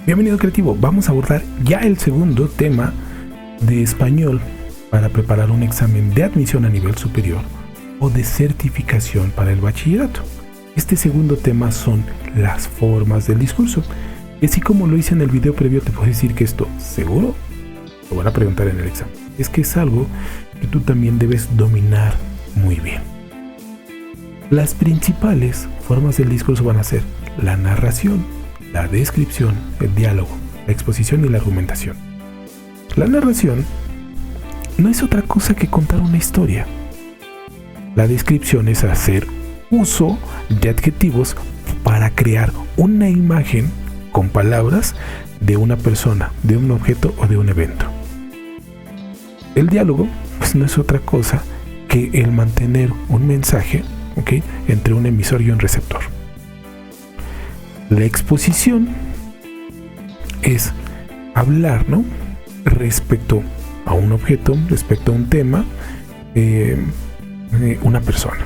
Bienvenido creativo, vamos a abordar ya el segundo tema de español para preparar un examen de admisión a nivel superior o de certificación para el bachillerato. Este segundo tema son las formas del discurso. Y así como lo hice en el video previo, te puedo decir que esto seguro lo van a preguntar en el examen. Es que es algo que tú también debes dominar muy bien. Las principales formas del discurso van a ser la narración, la descripción, el diálogo, la exposición y la argumentación. La narración no es otra cosa que contar una historia. La descripción es hacer uso de adjetivos para crear una imagen con palabras de una persona, de un objeto o de un evento. El diálogo pues no es otra cosa que el mantener un mensaje, ¿okay?, entre un emisor y un receptor. La exposición es hablar, ¿no?, respecto a un objeto, respecto a un tema, una persona.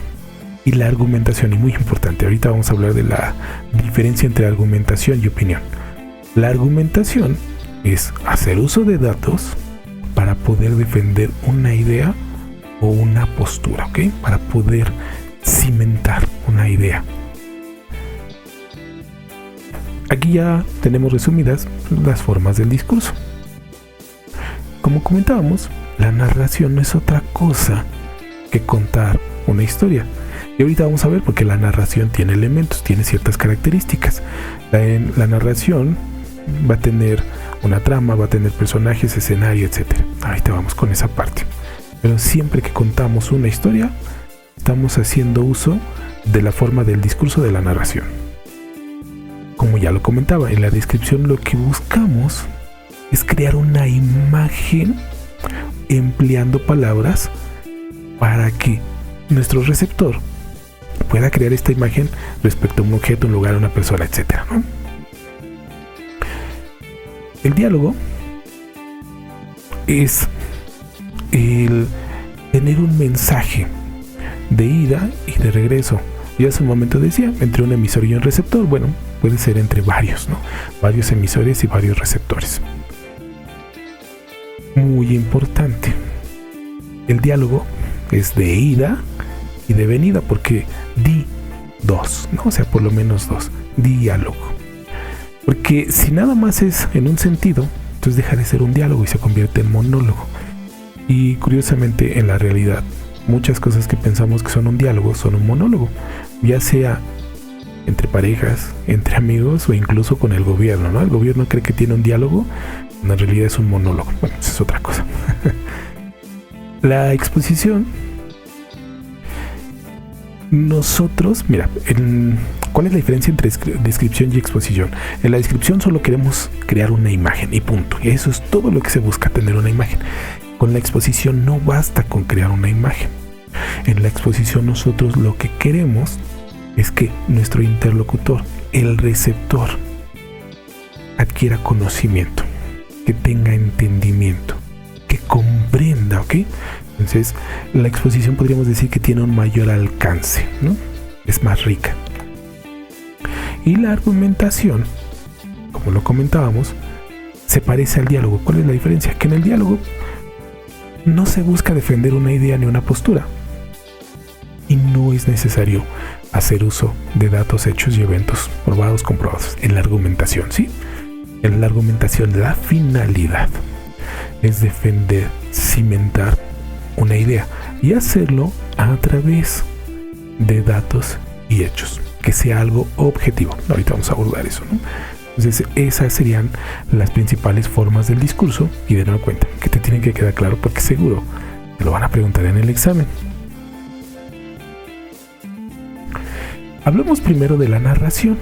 Y la argumentación, y muy importante, ahorita vamos a hablar de la diferencia entre argumentación y opinión. La argumentación es hacer uso de datos para poder defender una idea o una postura, ¿ok?, para poder cimentar una idea. Aquí ya tenemos resumidas las formas del discurso. Como comentábamos, la narración no es otra cosa que contar una historia. Y ahorita vamos a ver porque la narración tiene elementos, tiene ciertas características. La narración va a tener una trama, va a tener personajes, escenario, etc. Ahorita vamos con esa parte. Pero siempre que contamos una historia, estamos haciendo uso de la forma del discurso de la narración. Como ya lo comentaba, en la descripción lo que buscamos es crear una imagen empleando palabras para que nuestro receptor pueda crear esta imagen respecto a un objeto, un lugar, una persona, etc., ¿no? El diálogo es el tener un mensaje de ida y de regreso. Yo hace un momento decía, entre un emisor y un receptor. Bueno, puede ser entre varios, ¿no? Varios emisores y varios receptores. Muy importante. El diálogo es de ida y de venida, porque di dos, ¿no? O sea, por lo menos dos. Diálogo. Porque si nada más es en un sentido, entonces deja de ser un diálogo y se convierte en monólogo. Y curiosamente, en la realidad, muchas cosas que pensamos que son un diálogo son un monólogo, ya sea entre parejas, entre amigos o incluso con el gobierno, ¿no? El gobierno cree que tiene un diálogo, en realidad es un monólogo. Bueno, eso es otra cosa. La exposición, nosotros, mira, ¿cuál es la diferencia entre descripción y exposición? En la descripción solo queremos crear una imagen y punto, y eso es todo lo que se busca, tener una imagen. Con la exposición no basta con crear una imagen. En la exposición nosotros lo que queremos es que nuestro interlocutor, el receptor, adquiera conocimiento, que tenga entendimiento, que comprenda, ¿ok? Entonces, la exposición podríamos decir que tiene un mayor alcance, ¿no? Es más rica. Y la argumentación, como lo comentábamos, se parece al diálogo. ¿Cuál es la diferencia? Que en el diálogo no se busca defender una idea ni una postura. Y no es necesario hacer uso de datos, hechos y eventos probados, comprobados. En la argumentación, ¿sí? En la argumentación, la finalidad es defender, cimentar una idea y hacerlo a través de datos y hechos, que sea algo objetivo. Ahorita vamos a abordar eso, ¿no? Entonces, esas serían las principales formas del discurso, y de nuevo cuenta que te tienen que quedar claro porque seguro te lo van a preguntar en el examen. Hablemos primero de la narración.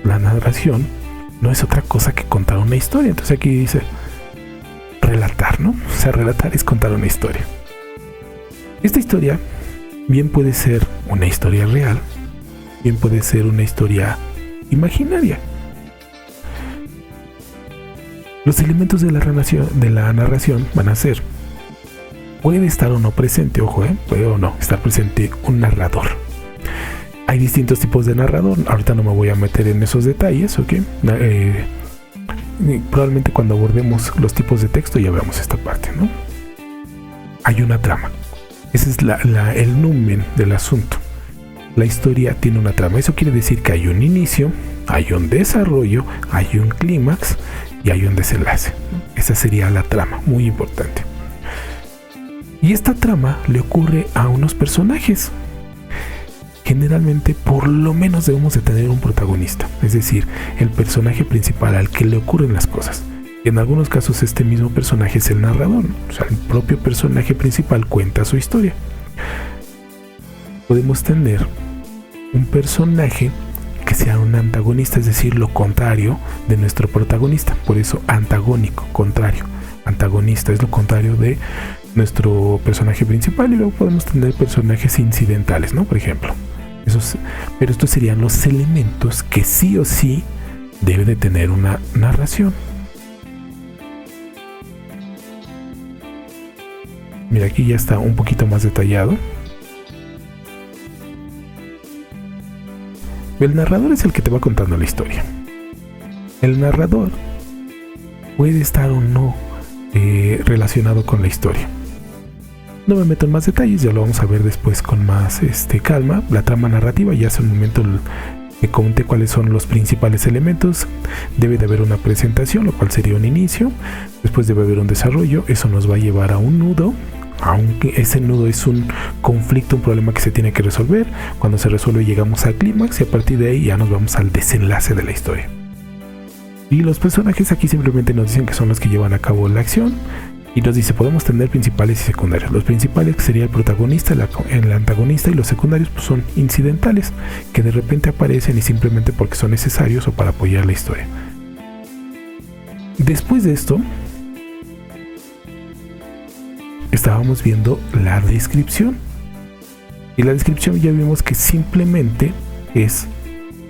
La narración no es otra cosa que contar una historia. Entonces aquí dice relatar, ¿no? O sea, relatar es contar una historia. Esta historia bien puede ser una historia real, bien puede ser una historia imaginaria. Los elementos de la narración van a ser, puede estar o no presente, ojo, puede o no estar presente un narrador. Hay distintos tipos de narrador, ahorita no me voy a meter en esos detalles, ¿ok? probablemente cuando abordemos los tipos de texto ya veamos esta parte, ¿no? Hay una trama. Ese es el numen del asunto. La historia tiene una trama. Eso quiere decir que hay un inicio, hay un desarrollo, hay un clímax y hay un desenlace. Esa sería la trama, muy importante. Y esta trama le ocurre a unos personajes. Generalmente, por lo menos debemos de tener un protagonista, es decir, el personaje principal al que le ocurren las cosas. Y en algunos casos este mismo personaje es el narrador, ¿no? O sea, el propio personaje principal cuenta su historia. Podemos tener un personaje que sea un antagonista, es decir, lo contrario de nuestro protagonista. Por eso antagónico, contrario. Antagonista es lo contrario de nuestro personaje principal. Y luego podemos tener personajes incidentales, ¿no? Por ejemplo. Pero estos serían los elementos que sí o sí debe de tener una narración. Mira, aquí ya está un poquito más detallado. El narrador es el que te va contando la historia. El narrador puede estar o no relacionado con la historia. No me meto en más detalles, ya lo vamos a ver después con más calma. La trama narrativa, ya hace un momento que comenté cuáles son los principales elementos. Debe de haber una presentación, lo cual sería un inicio. Después debe haber un desarrollo, eso nos va a llevar a un nudo. Aunque ese nudo es un conflicto, un problema que se tiene que resolver. Cuando se resuelve llegamos al clímax y a partir de ahí ya nos vamos al desenlace de la historia. Y los personajes aquí simplemente nos dicen que son los que llevan a cabo la acción. Y nos dice, podemos tener principales y secundarios. Los principales sería el protagonista, el antagonista, y los secundarios pues, son incidentales, que de repente aparecen y simplemente porque son necesarios o para apoyar la historia. Después de esto, estábamos viendo la descripción. Y la descripción ya vimos que simplemente es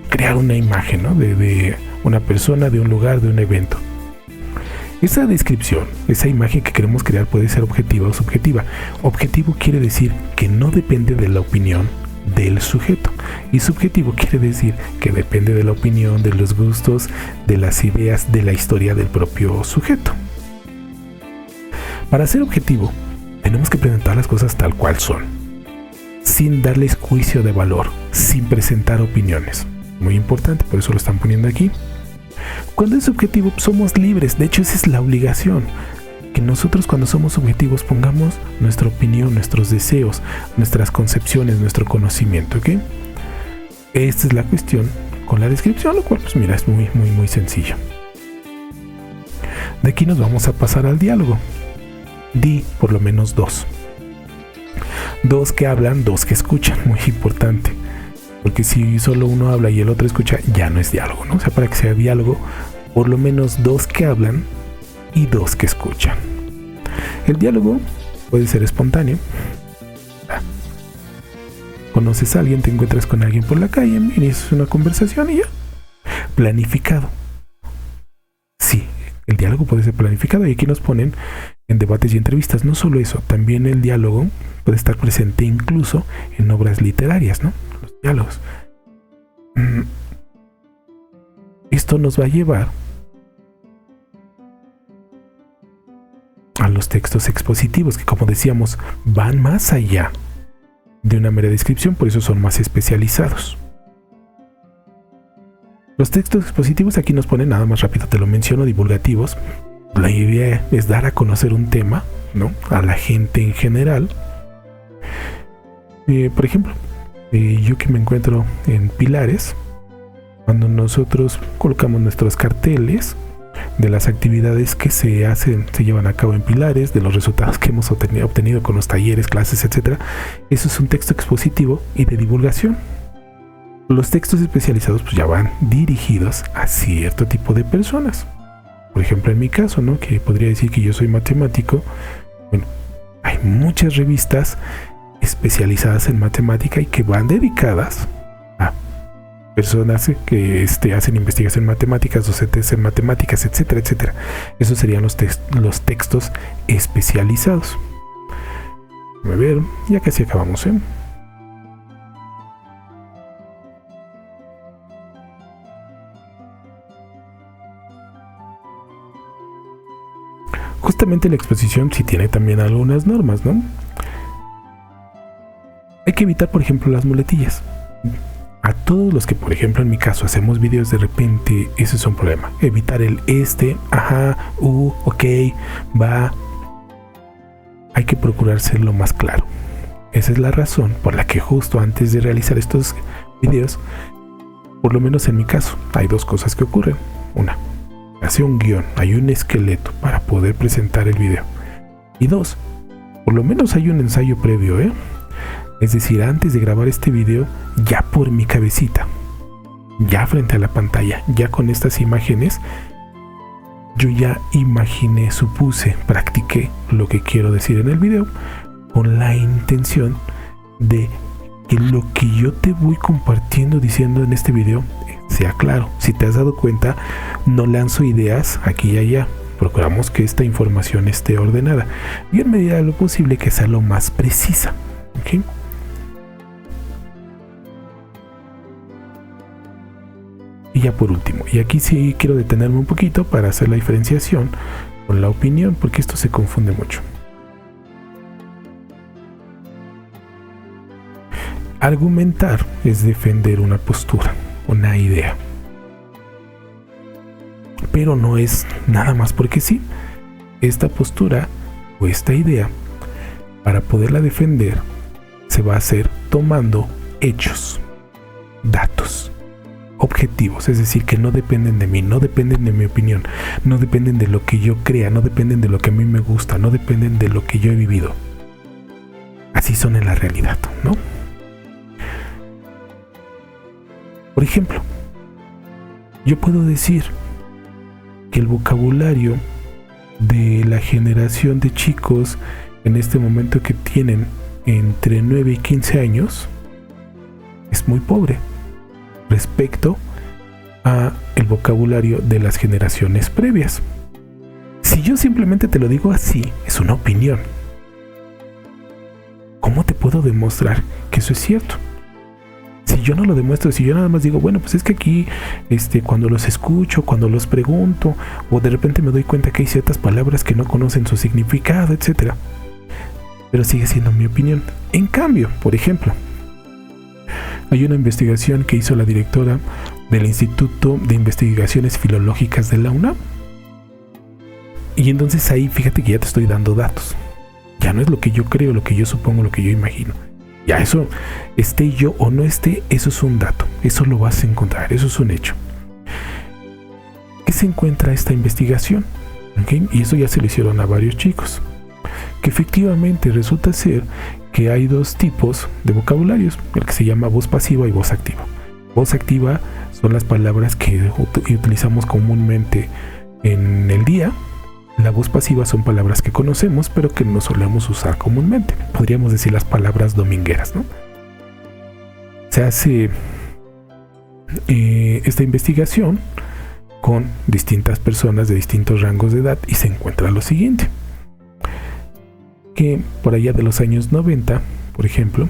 crear una imagen, ¿no? de una persona, de un lugar, de un evento. Esa descripción, esa imagen que queremos crear puede ser objetiva o subjetiva. Objetivo quiere decir que no depende de la opinión del sujeto. Y subjetivo quiere decir que depende de la opinión, de los gustos, de las ideas, de la historia del propio sujeto. Para ser objetivo, tenemos que presentar las cosas tal cual son, sin darles juicio de valor, sin presentar opiniones. Muy importante, por eso lo están poniendo aquí. Cuando es subjetivo, somos libres. De hecho, esa es la obligación. Que nosotros cuando somos subjetivos pongamos nuestra opinión, nuestros deseos, nuestras concepciones, nuestro conocimiento, ¿ok? Esta es la cuestión con la descripción, lo cual, pues mira, es muy, muy, muy sencillo. De aquí nos vamos a pasar al diálogo. Di por lo menos dos. Dos que hablan, dos que escuchan. Muy importante. Porque si solo uno habla y el otro escucha, ya no es diálogo, ¿no? O sea, para que sea diálogo, por lo menos dos que hablan y dos que escuchan. El diálogo puede ser espontáneo. Conoces a alguien, te encuentras con alguien por la calle, inicias una conversación y ya. Planificado. Sí, el diálogo puede ser planificado y aquí nos ponen en debates y entrevistas. No solo eso, también el diálogo puede estar presente incluso en obras literarias, ¿no? Diálogos. Esto nos va a llevar a los textos expositivos, que como decíamos, van más allá de una mera descripción, por eso son más especializados. Los textos expositivos aquí nos ponen, nada más rápido te lo menciono, divulgativos. La idea es dar a conocer un tema, ¿no? A la gente en general. Por ejemplo, yo que me encuentro en Pilares, cuando nosotros colocamos nuestros carteles de las actividades que se llevan a cabo en Pilares, de los resultados que hemos obtenido con los talleres, clases, etcétera, eso es un texto expositivo y de divulgación. Los textos especializados pues ya van dirigidos a cierto tipo de personas. Por ejemplo, en mi caso, ¿no? Que podría decir que yo soy matemático. Bueno, hay muchas revistas especializadas en matemática y que van dedicadas a personas que hacen investigación en matemáticas, docentes en matemáticas, etcétera, etcétera. Esos serían los textos especializados. A ver, ya casi acabamos, ¿eh? Justamente la exposición sí tiene también algunas normas, ¿no? Hay que evitar, por ejemplo, las muletillas. A todos los que, por ejemplo, en mi caso, hacemos vídeos, de repente, ese es un problema. Evitar el ajá, ok, va. Hay que procurar ser lo más claro. Esa es la razón por la que justo antes de realizar estos videos, por lo menos en mi caso, hay dos cosas que ocurren. Una, hace un guión, hay un esqueleto para poder presentar el video. Y dos, por lo menos hay un ensayo previo, Es decir, antes de grabar este video, ya por mi cabecita, ya frente a la pantalla, ya con estas imágenes, yo ya imaginé, supuse, practiqué lo que quiero decir en el video, con la intención de que lo que yo te voy compartiendo, diciendo en este video, sea claro. Si te has dado cuenta, no lanzo ideas aquí y allá. Procuramos que esta información esté ordenada y en medida de lo posible que sea lo más precisa. ¿Okay? Y ya por último, y aquí sí quiero detenerme un poquito para hacer la diferenciación con la opinión, porque esto se confunde mucho. Argumentar es defender una postura, una idea. Pero no es nada más porque sí. Esta postura o esta idea, para poderla defender, se va a hacer tomando hechos, datos, objetivos, es decir, que no dependen de mí, no dependen de mi opinión, no dependen de lo que yo crea, no dependen de lo que a mí me gusta, no dependen de lo que yo he vivido. Así son en la realidad, ¿no? Por ejemplo, yo puedo decir que el vocabulario de la generación de chicos en este momento que tienen entre 9 y 15 años es muy pobre respecto a el vocabulario de las generaciones previas. Si yo simplemente te lo digo así, es una opinión. ¿Cómo te puedo demostrar que eso es cierto? Si yo no lo demuestro, si yo nada más digo, bueno, pues es que aquí, cuando los escucho, cuando los pregunto, o de repente me doy cuenta que hay ciertas palabras que no conocen su significado, etcétera. Pero sigue siendo mi opinión. En cambio, por ejemplo, hay una investigación que hizo la directora del Instituto de Investigaciones Filológicas de la UNAM. Y entonces ahí, fíjate que ya te estoy dando datos. Ya no es lo que yo creo, lo que yo supongo, lo que yo imagino. Ya eso, esté yo o no esté, eso es un dato. Eso lo vas a encontrar, eso es un hecho. ¿Qué se encuentra esta investigación? ¿Okay? Y eso ya se lo hicieron a varios chicos. Que efectivamente resulta ser que hay dos tipos de vocabularios, el que se llama voz pasiva y voz activa. Voz activa son las palabras que utilizamos comúnmente en el día. La voz pasiva son palabras que conocemos, pero que no solemos usar comúnmente. Podríamos decir las palabras domingueras, ¿no? Se hace esta investigación con distintas personas de distintos rangos de edad y se encuentra lo siguiente. Que por allá de los años 90, por ejemplo,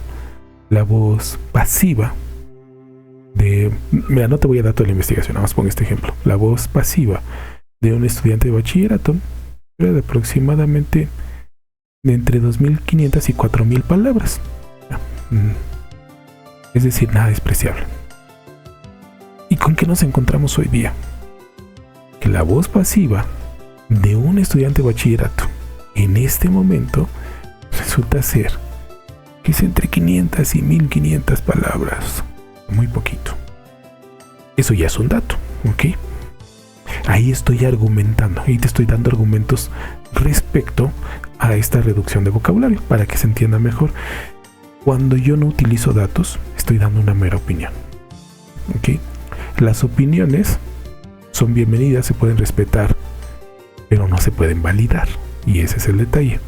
la voz pasiva mira, no te voy a dar toda la investigación, nada más pongo este ejemplo. La voz pasiva de un estudiante de bachillerato era de aproximadamente de entre 2.500 y 4.000 palabras. Es decir, nada despreciable. ¿Y con qué nos encontramos hoy día? Que la voz pasiva de un estudiante de bachillerato en este momento resulta ser que es entre 500 y 1.500 palabras. Muy poquito. Eso ya es un dato, ¿ok? Ahí estoy argumentando, y te estoy dando argumentos respecto a esta reducción de vocabulario para que se entienda mejor. Cuando yo no utilizo datos, estoy dando una mera opinión, ¿ok? Las opiniones son bienvenidas, se pueden respetar, pero no se pueden validar, y ese es el detalle.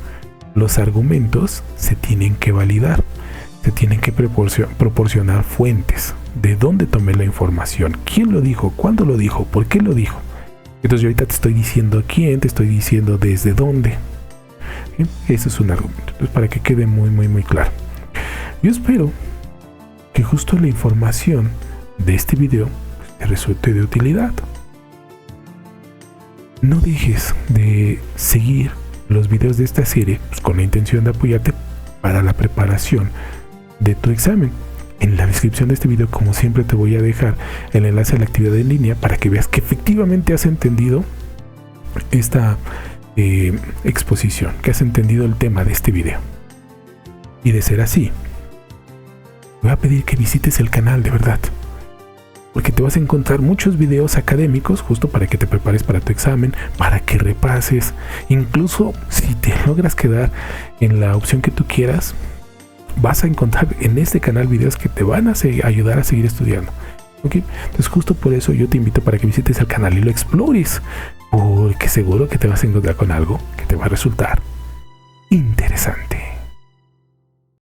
Los argumentos se tienen que validar, se tienen que proporcionar fuentes, de dónde tomé la información, quién lo dijo, cuándo lo dijo, por qué lo dijo. Entonces yo ahorita te estoy diciendo quién, te estoy diciendo desde dónde. ¿Sí? Ese es un argumento. Entonces, para que quede muy claro. Yo espero que justo la información de este video te resulte de utilidad. no dejes de seguir los videos de esta serie pues, con la intención de apoyarte para la preparación de tu examen. En la descripción de este video, como siempre, te voy a dejar el enlace a la actividad en línea para que veas que efectivamente has entendido esta exposición, que has entendido el tema de este video. Y de ser así, voy a pedir que visites el canal, de verdad, porque te vas a encontrar muchos videos académicos justo para que te prepares para tu examen, para que repases. Incluso si te logras quedar en la opción que tú quieras, vas a encontrar en este canal videos que te van a ayudar a seguir estudiando. ¿Ok? Entonces justo por eso yo te invito para que visites el canal y lo explores, porque seguro que te vas a encontrar con algo que te va a resultar interesante.